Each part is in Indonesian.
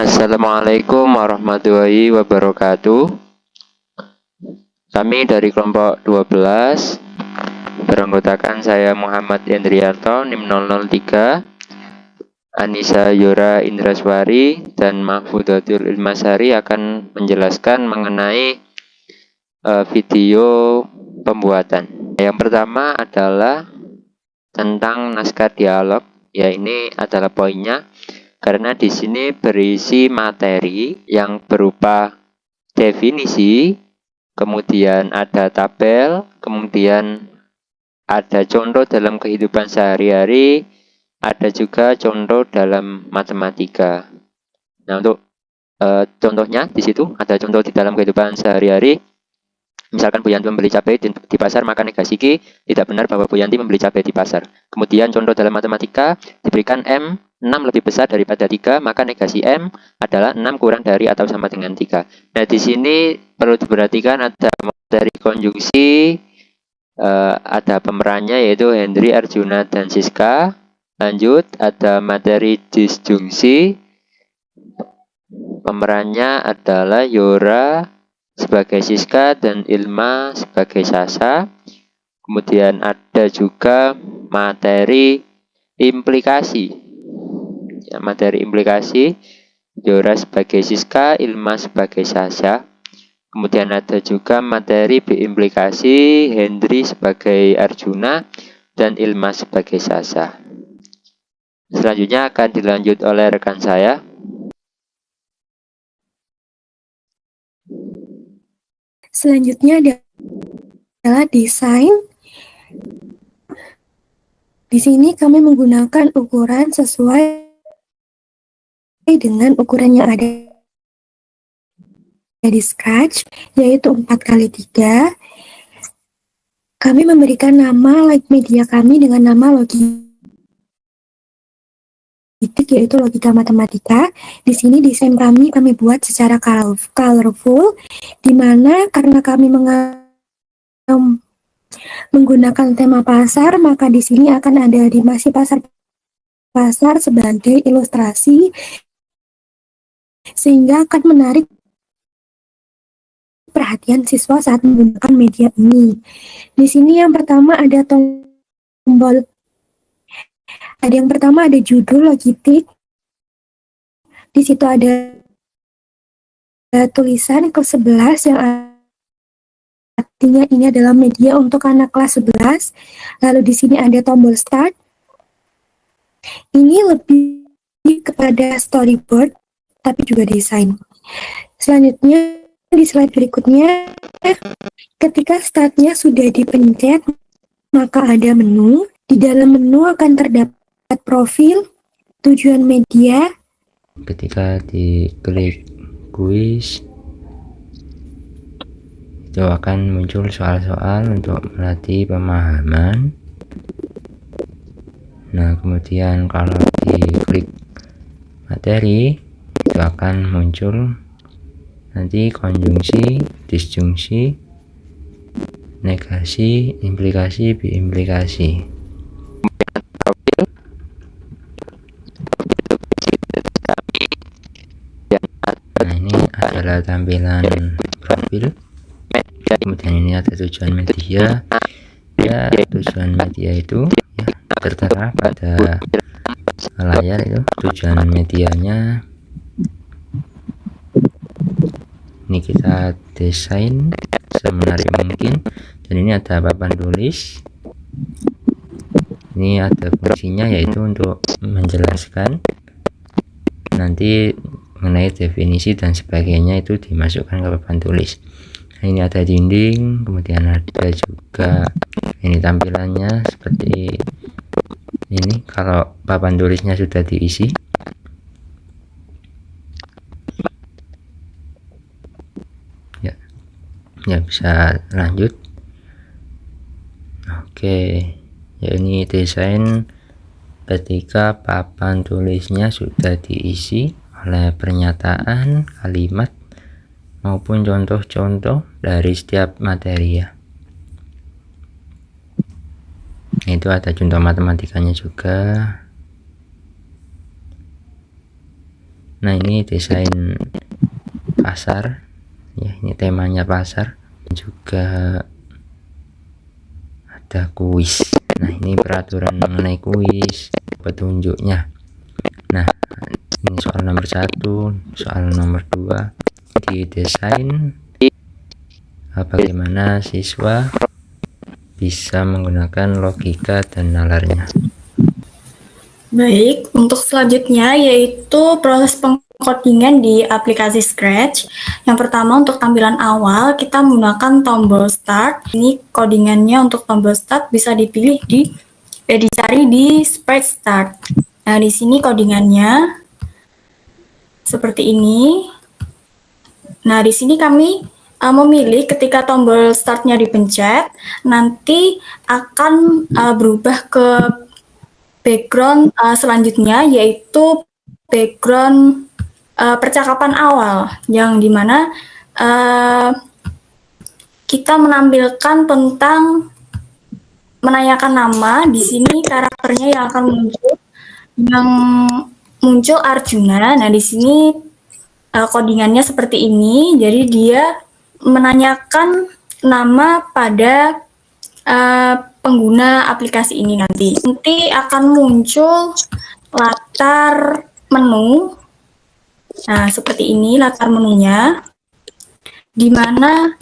Assalamualaikum warahmatullahi wabarakatuh. Kami dari kelompok 12 beranggotakan saya Muhammad Hendriarto NIM 003, Anissa Yora Indraswari dan Mahfudatul Ilmasari akan menjelaskan mengenai video pembuatan. Yang pertama adalah tentang naskah dialog. Ya, ini adalah poinnya karena di sini berisi materi yang berupa definisi, kemudian ada tabel, kemudian ada contoh dalam kehidupan sehari-hari, ada juga contoh dalam matematika. Nah, untuk contohnya di situ ada contoh di dalam kehidupan sehari-hari. Misalkan Bu Yanti membeli cabai di pasar, maka negasi Q tidak benar bahwa Bu Yanti membeli cabai di pasar. Kemudian contoh dalam matematika diberikan M 6 lebih besar daripada 3, maka negasi M adalah 6 kurang dari atau sama dengan 3. Nah, di sini perlu diperhatikan ada materi konjungsi, ada pemerannya yaitu Hendri, Arjuna, dan Siska. Lanjut, ada materi disjungsi, pemerannya adalah Yora sebagai Siska dan Ilma sebagai Sasa. Kemudian ada juga materi implikasi. Ya, materi implikasi, Yora sebagai Siska, Ilma sebagai Sasa. Kemudian ada juga materi biimplikasi, Hendri sebagai Arjuna dan Ilma sebagai Sasa. Selanjutnya akan dilanjut oleh rekan saya. Selanjutnya adalah desain. Di sini kami menggunakan ukuran sesuai dengan ukuran yang ada di Scratch, yaitu 4x3. Kami memberikan nama like media kami dengan nama logitik, yaitu logika matematika. Di sini desain kami buat secara colorful, di mana karena kami menggunakan tema pasar, maka di sini akan ada animasi pasar sebagai ilustrasi, sehingga akan menarik perhatian siswa saat menggunakan media ini. Di sini yang pertama ada tombol. Yang pertama ada judul logitik. Di situ ada tulisan kelas 11 yang artinya ini adalah media untuk anak kelas 11. Lalu di sini ada tombol start. Ini lebih kepada storyboard, tapi juga desain. Selanjutnya, di slide berikutnya, ketika startnya sudah dipencet, maka ada menu. Di dalam menu akan terdapat profil, tujuan media. Ketika diklik kuis, itu akan muncul soal-soal untuk melatih pemahaman. Nah, kemudian kalau diklik materi, itu akan muncul nanti konjungsi, disjungsi, negasi, implikasi, biimplikasi. Nah, ini adalah tampilan profil. Kemudian ini ada tujuan media. Ya, tujuan media itu ya tertera pada layar, itu tujuan medianya. Ini kita desain semenarik mungkin, dan ini ada papan tulis. Ini ada fungsinya, yaitu untuk menjelaskan nanti mengenai definisi dan sebagainya, itu dimasukkan ke papan tulis. Nah, ini ada dinding, kemudian ada juga ini tampilannya seperti ini kalau papan tulisnya sudah diisi. Ya, bisa lanjut. Oke, ya ini desain ketika papan tulisnya sudah diisi oleh pernyataan, kalimat, maupun contoh-contoh dari setiap materi ya. Itu ada contoh matematikanya juga. Nah, ini desain pasar ya, ini temanya pasar, juga ada kuis. Nah, ini peraturan mengenai kuis, petunjuknya. Nah, ini soal nomor 1, soal nomor 2 didesain bagaimana siswa bisa menggunakan logika dan nalarnya. Baik, untuk selanjutnya yaitu proses pengcodingan di aplikasi Scratch. Yang pertama, untuk tampilan awal kita menggunakan tombol start. Ini codingannya untuk tombol start bisa dipilih dicari di sprite start. Nah, di sini codingannya seperti ini. Nah, di sini kami memilih ketika tombol startnya dipencet, nanti akan berubah ke background selanjutnya, yaitu background percakapan awal, yang dimana kita menampilkan tentang menanyakan nama. Di sini karakternya yang akan muncul Arjuna. Nah, di sini codingannya seperti ini. Jadi dia menanyakan nama pada pengguna aplikasi ini nanti. Nanti akan muncul latar menu. Nah, seperti ini latar menunya. Di mana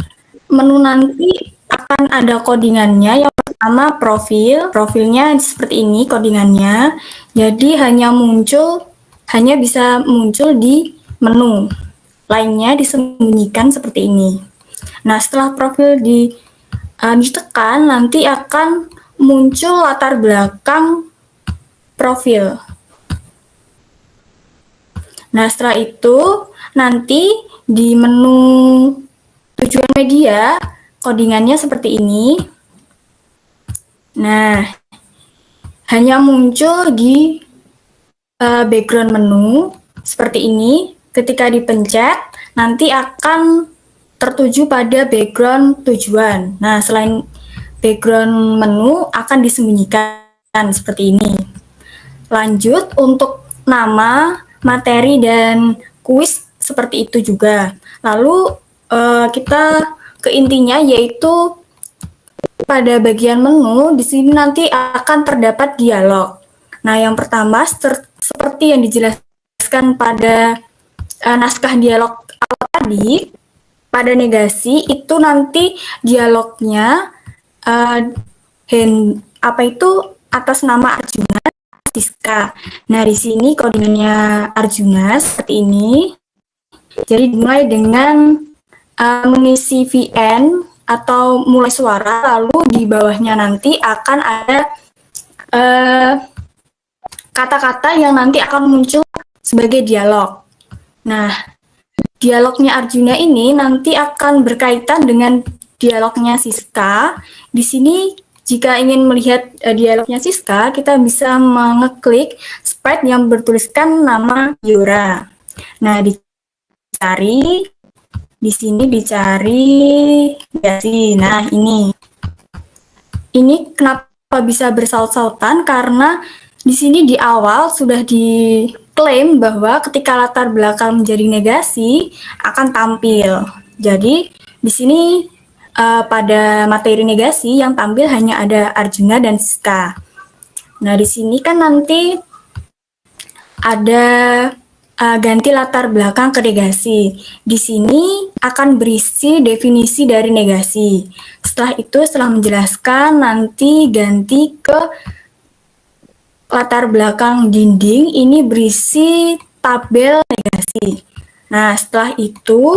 menu nanti akan ada codingannya. Yang pertama profilnya seperti ini codingannya. Jadi hanya bisa muncul di menu. Lainnya disembunyikan seperti ini. Nah, setelah profil ditekan, nanti akan muncul latar belakang profil. Nah, setelah itu nanti di menu tujuan media codingannya seperti ini. Nah, hanya muncul di background menu seperti ini. Ketika dipencet, nanti akan tertuju pada background tujuan. Nah, selain background menu akan disembunyikan seperti ini. Lanjut, untuk nama, materi, dan kuis seperti itu juga. Lalu kita ke intinya, yaitu pada bagian menu di sini nanti akan terdapat dialog. Nah, yang pertama seperti yang dijelaskan pada naskah dialog awal tadi, pada negasi itu nanti dialognya atas nama Arjuna Siska. Nah, di sini codingannya Arjuna seperti ini. Jadi dimulai dengan mengisi VN atau mulai suara, lalu di bawahnya nanti akan ada kata-kata yang nanti akan muncul sebagai dialog. Nah, dialognya Arjuna ini nanti akan berkaitan dengan dialognya Siska. Di sini jika ingin melihat dialognya Siska, kita bisa mengeklik sprite yang bertuliskan nama Yura. Nah, dicari di sini, dicari negasi. Nah, ini kenapa bisa bersaut-sautan, karena di sini di awal sudah diklaim bahwa ketika latar belakang menjadi negasi akan tampil. Jadi di sini pada materi negasi yang tampil hanya ada Arjuna dan Siska. Nah, di sini kan nanti ada ganti latar belakang ke negasi. Di sini akan berisi definisi dari negasi. Setelah itu, setelah menjelaskan, nanti ganti ke latar belakang dinding, ini berisi tabel negasi. Nah, setelah itu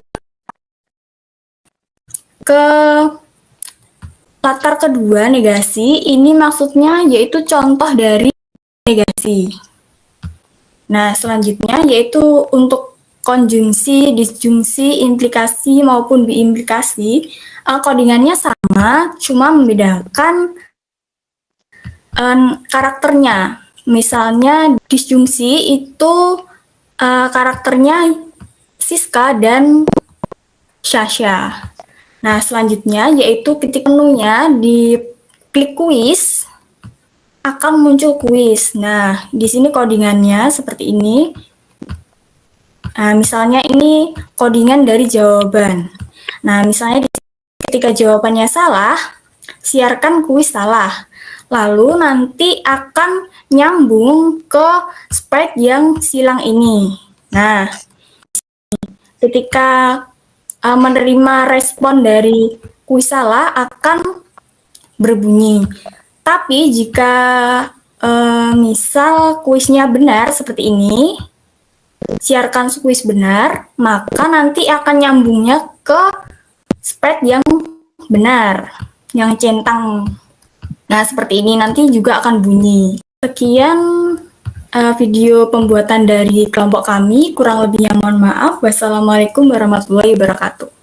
ke latar kedua negasi, ini maksudnya yaitu contoh dari negasi. Nah, selanjutnya yaitu untuk konjungsi, disjungsi, implikasi maupun biimplikasi, codingannya sama, cuma membedakan karakternya. Misalnya disjungsi itu karakternya Siska dan Sasha. Nah, selanjutnya yaitu ketika menunya di klik kuis akan muncul kuis. Nah, di sini codingannya seperti ini. Misalnya ini codingan dari jawaban. Nah, misalnya ketika jawabannya salah, siarkan kuis salah. Lalu nanti akan nyambung ke sprite yang silang ini. Nah, ketika menerima respon dari kuis salah akan berbunyi. Tapi jika misal kuisnya benar seperti ini, siarkan kuis benar, maka nanti akan nyambungnya ke sprite yang benar, yang centang. Nah, seperti ini nanti juga akan bunyi. Sekian video pembuatan dari kelompok kami, kurang lebihnya mohon maaf. Wassalamualaikum warahmatullahi wabarakatuh.